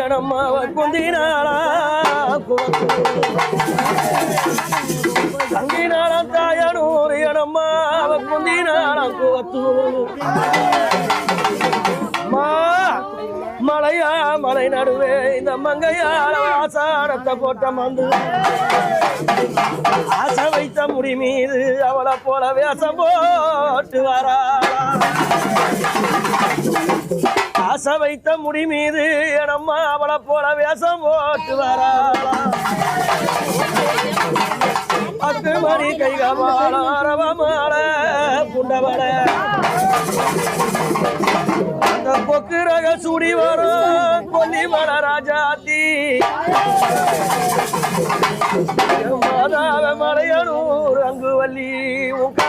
எனம்மாவ குந்தினாளா தங்கினாளாம் தாயனூர் எனம்மாவ குந்தினாளாம் குவத்தூர் மலையா மலை நடுவே இந்த மங்கையால ஆசாரத்தை போட்ட மந்து ஆசை வைத்த முடி மீது அவளை போல வேஷம் போட்டு வரா ஆசை வைத்த முடி மீது எனம்மா அவளை போல வேஷம் போட்டு வரா அக்கு மணி கைகமாள புண்டவள அந்த பொக்கு ரக சுடி வரும் கொல்லி மல ராஜாத்தி மாதாவ மலையனூர் அங்கு வள்ளி உங்க